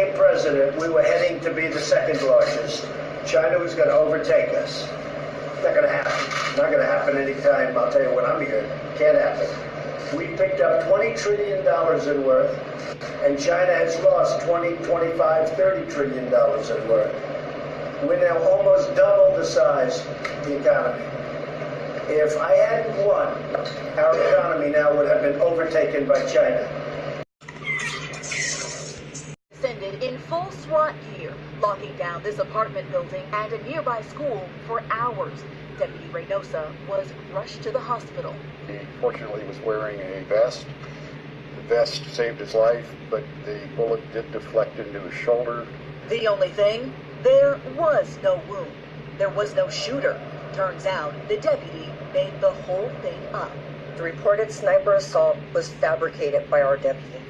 became president, we were heading to be the second largest. China was going to overtake us. Not going to happen. Not going to happen anytime. I'll tell you when I'm here. Can't happen. We picked up $20 trillion in worth, and China has lost 20, 25, $30 trillion in worth. We're now almost double the size of the economy. If I hadn't won, our economy now would have been overtaken by China. Descended in full SWAT gear, locking down this apartment building and a nearby school for hours. Deputy Reynosa was rushed to the hospital. He fortunately was wearing a vest. The vest saved his life, but the bullet did deflect into his shoulder. The only thing, there was no wound. There was no shooter. Turns out the deputy made the whole thing up. The reported sniper assault was fabricated by our deputy.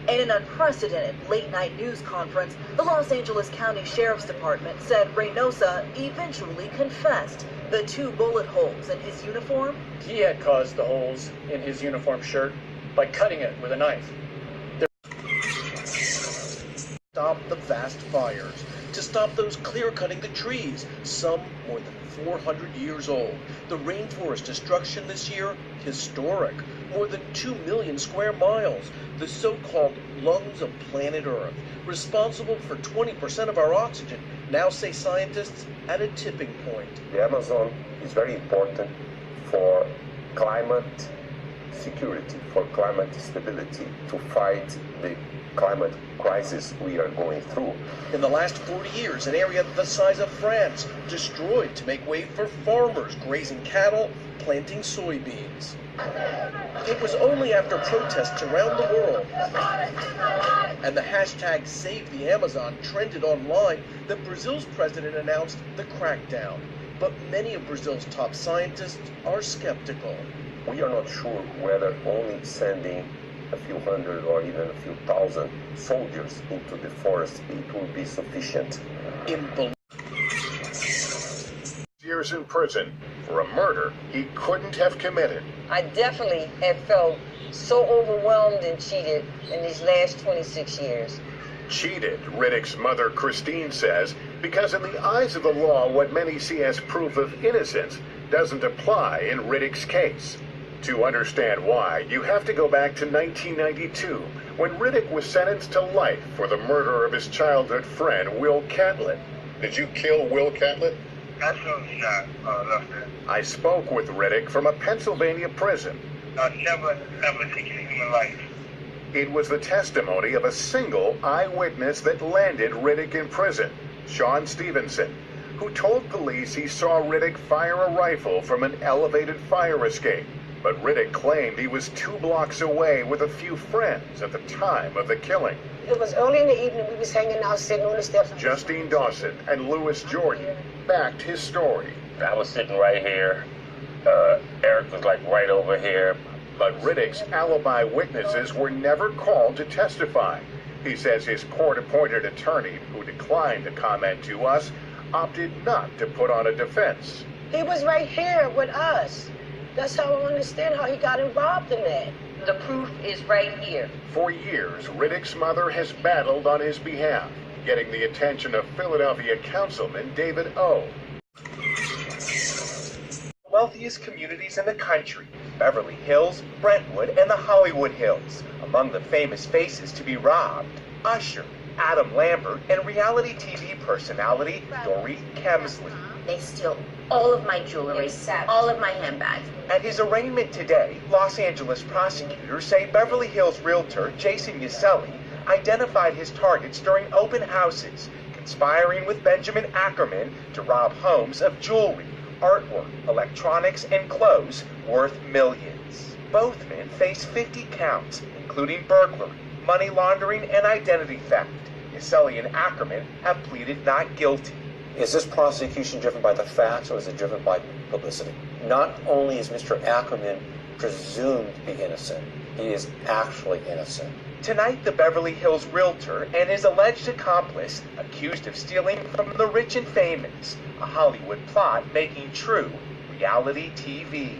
In an unprecedented late-night news conference, the Los Angeles County Sheriff's Department said Reynosa eventually confessed the 2 bullet holes in his uniform. He had caused the holes in his uniform shirt by cutting it with a knife. Stop the vast fires, to stop those clear-cutting the trees, some more than 400 years old. The rainforest destruction this year, historic. More than 2 million square miles, the so-called lungs of planet Earth, responsible for 20% of our oxygen, now say scientists, at a tipping point. The Amazon is very important for climate security, for climate stability, to fight the climate crisis we are going through. In the last 40 years, an area the size of France destroyed to make way for farmers grazing cattle, planting soybeans. It was only after protests around the world and the hashtag Save the Amazon trended online that Brazil's president announced the crackdown. But many of Brazil's top scientists are skeptical. We are not sure whether only sending a few hundred or even a few thousand soldiers into the forest it will be sufficient. Years in prison for a murder he couldn't have committed. I definitely have felt so overwhelmed and cheated in these last 26 years. Cheated, Riddick's mother Christine says, because in the eyes of the law, what many see as proof of innocence doesn't apply in Riddick's case. To understand why, you have to go back to 1992, when Riddick was sentenced to life for the murder of his childhood friend, Will Catlett. Did you kill Will Catlett? Absolutely not, Lester. I spoke with Riddick from a Pennsylvania prison. I've never taken a human life. It was the testimony of a single eyewitness that landed Riddick in prison, Sean Stevenson, who told police he saw Riddick fire a rifle from an elevated fire escape. But Riddick claimed he was 2 blocks away with a few friends at the time of the killing. It was early in the evening. We was hanging out, sitting on the steps. Justine Dawson and Lewis Jordan backed his story. I was sitting right here. Eric was like right over here. But Riddick's alibi witnesses were never called to testify. He says his court-appointed attorney, who declined to comment to us, opted not to put on a defense. He was right here with us. That's how I understand how he got involved in that. The proof is right here. For years, Riddick's mother has battled on his behalf, getting the attention of Philadelphia Councilman David O. Wealthiest communities in the country, Beverly Hills, Brentwood, and the Hollywood Hills. Among the famous faces to be robbed, Usher, Adam Lambert, and reality TV personality Dorit Kemsley. They steal all of my jewelry, all of my handbags. At his arraignment today, Los Angeles prosecutors say Beverly Hills realtor Jason Yaselli identified his targets during open houses, conspiring with Benjamin Ackerman to rob homes of jewelry, artwork, electronics, and clothes worth millions. Both men face 50 counts, including burglary, money laundering, and identity theft. Yaselli and Ackerman have pleaded not guilty. Is this prosecution driven by the facts, or is it driven by publicity? Not only is Mr. Ackerman presumed to be innocent, he is actually innocent. Tonight, the Beverly Hills realtor and his alleged accomplice accused of stealing from the rich and famous, a Hollywood plot making true reality TV.